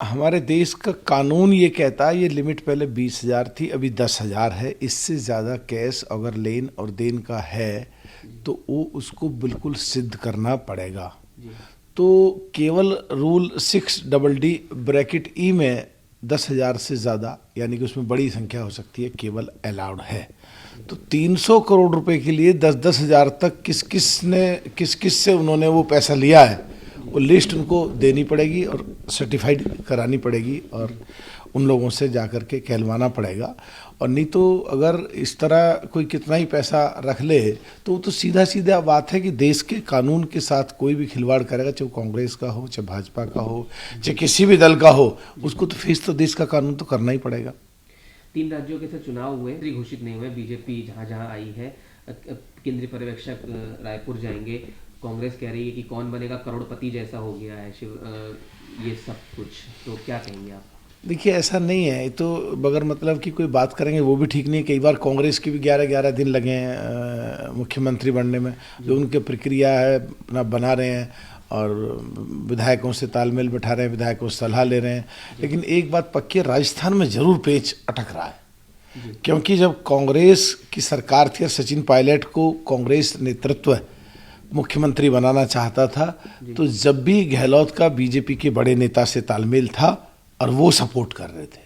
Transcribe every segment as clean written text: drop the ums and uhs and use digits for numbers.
हमारे देश का कानून ये कहता है, ये लिमिट पहले 20,000 थी, अभी 10,000 है। इससे ज़्यादा कैश अगर लेन और देन का है तो वो उसको बिल्कुल सिद्ध करना पड़ेगा। तो केवल रूल 6DD ब्रैकेट ई में 10,000 से ज़्यादा, यानी कि उसमें बड़ी संख्या हो सकती है, केवल अलाउड है। तो 300 करोड़ रुपए के लिए 10-10 हज़ार तक किस से उन्होंने वो पैसा लिया है, वो लिस्ट उनको देनी पड़ेगी और सर्टिफाइड करानी पड़ेगी और उन लोगों से जाकर के कहलवाना पड़ेगा। और नहीं तो अगर इस तरह कोई कितना ही पैसा रख ले तो वो तो सीधा सीधा बात है कि देश के कानून के साथ कोई भी खिलवाड़ करेगा, चाहे कांग्रेस का हो, चाहे भाजपा का हो, चाहे किसी भी दल का हो, उसको तो फेस तो देश का कानून तो करना ही पड़ेगा। 3 राज्यों के साथ चुनाव हुए, घोषित नहीं हुए। बीजेपी जहां जहां आई है, केंद्रीय पर्यवेक्षक रायपुर जाएंगे। कांग्रेस कह रही है कि कौन बनेगा करोड़पति जैसा हो गया है ये सब कुछ, तो क्या कहेंगे आप? देखिए, ऐसा नहीं है, तो बगैर मतलब कि कोई बात करेंगे वो भी ठीक नहीं है। कई बार कांग्रेस की भी 11-11 दिन लगे हैं मुख्यमंत्री बनने में, जो उनकी प्रक्रिया है अपना बना रहे हैं और विधायकों से तालमेल बैठा रहे हैं, विधायकों से सलाह ले रहे हैं। लेकिन एक बात पक्की है, राजस्थान में जरूर पेच अटक रहा है, क्योंकि जब कांग्रेस की सरकार थी और सचिन पायलट को कांग्रेस नेतृत्व मुख्यमंत्री बनाना चाहता था, तो जब भी गहलोत का बीजेपी के बड़े नेता से तालमेल था और वो सपोर्ट कर रहे थे,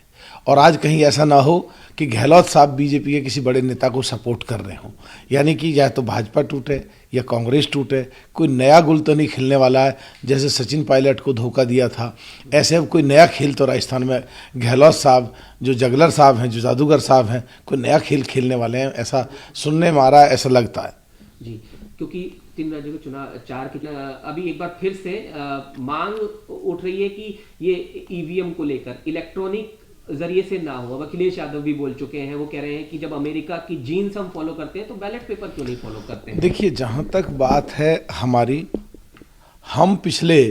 और आज कहीं ऐसा ना हो कि गहलोत साहब बीजेपी के किसी बड़े नेता को सपोर्ट कर रहे हों, यानी कि या तो भाजपा टूटे या कांग्रेस टूटे, कोई नया गुल तो नहीं खिलने वाला है। जैसे सचिन पायलट को धोखा दिया था, ऐसे अब कोई नया खेल तो राजस्थान में गहलोत साहब, जो जगलर साहब हैं, जो जादूगर साहब हैं, कोई नया खेल खेलने वाले हैं, ऐसा सुनने में आ रहा है, ऐसा लगता है जी। क्योंकि 3 राज्यों के चुनाव, 4 के अभी एक बार फिर से मांग उठ रही है कि ये ईवीएम को लेकर इलेक्ट्रॉनिक जरिए से ना हो। अब अखिलेश यादव भी बोल चुके हैं, वो कह रहे हैं कि जब अमेरिका की जीन्स हम फॉलो करते हैं तो बैलेट पेपर क्यों नहीं फॉलो करते हैं? देखिए, जहाँ तक बात है हमारी, हम पिछले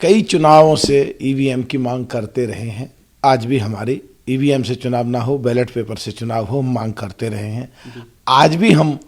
कई चुनावों से ईवीएम की मांग करते रहे हैं। आज भी हमारी ईवीएम से चुनाव ना हो, बैलेट पेपर से चुनाव हो, हम मांग करते रहे हैं, आज भी हम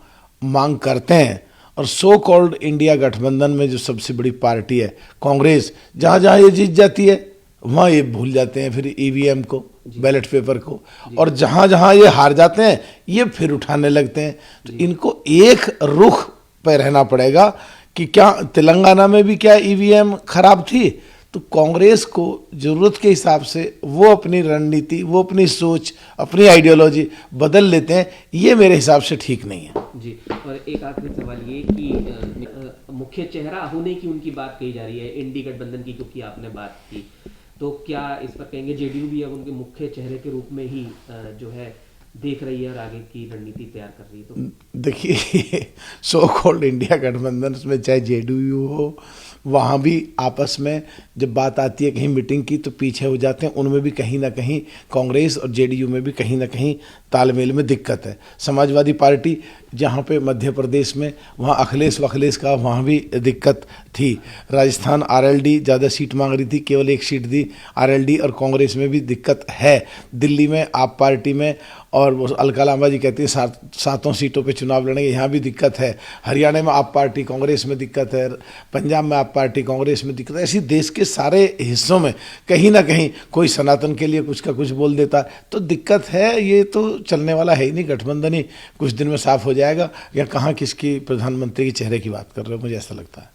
मांग करते हैं। और सो कॉल्ड इंडिया गठबंधन में जो सबसे बड़ी पार्टी है कांग्रेस, जहाँ जहाँ ये जीत जाती है वहाँ ये भूल जाते हैं फिर ईवीएम को, बैलेट पेपर को, और जहाँ जहाँ ये हार जाते हैं ये फिर उठाने लगते हैं। तो इनको एक रुख पर रहना पड़ेगा कि क्या तेलंगाना में भी क्या ईवीएम खराब थी, तो कांग्रेस को ज़रूरत के हिसाब से वो अपनी रणनीति, वो अपनी सोच, अपनी आइडियोलॉजी बदल लेते हैं। ये मेरे हिसाब से ठीक नहीं है जी। और एक आखिरी सवाल ये कि मुख्य चेहरा होने की उनकी बात कही जा रही है इंडी गठबंधन की, क्योंकि आपने बात की, तो क्या इस पर कहेंगे जेडीयू भी अब उनके मुख्य चेहरे के रूप में ही जो है देख रही है और आगे की रणनीति तैयार कर रही है? तो देखिए, सो कॉल्ड इंडिया गठबंधन में चाहे जेडीयू हो, वहाँ भी आपस में जब बात आती है कहीं मीटिंग की तो पीछे हो जाते हैं। उनमें भी कहीं ना कहीं, कांग्रेस और जेडीयू में भी कहीं ना कहीं तालमेल में दिक्कत है। समाजवादी पार्टी जहाँ पे मध्य प्रदेश में, वहाँ अखिलेश का वहाँ भी दिक्कत थी। राजस्थान आरएलडी ज़्यादा सीट मांग रही थी, केवल 1 सीट दी आरएलडी, और कांग्रेस में भी दिक्कत है। दिल्ली में आप पार्टी में, और वो अलका लांबा जी कहती है 7 सीटों पे चुनाव लड़ेंगे, यहाँ भी दिक्कत है। हरियाणा में आप पार्टी कांग्रेस में दिक्कत है, पंजाब में आप पार्टी कांग्रेस में दिक्कत है। ऐसी देश के सारे हिस्सों में कहीं ना कहीं कोई सनातन के लिए कुछ का कुछ बोल देता है, तो दिक्कत है। ये तो चलने वाला है ही नहीं, गठबंधन ही कुछ दिन में साफ हो जाएगा। या कहाँ किसकी प्रधानमंत्री के चेहरे की बात कर रहे हो, मुझे ऐसा लगता है।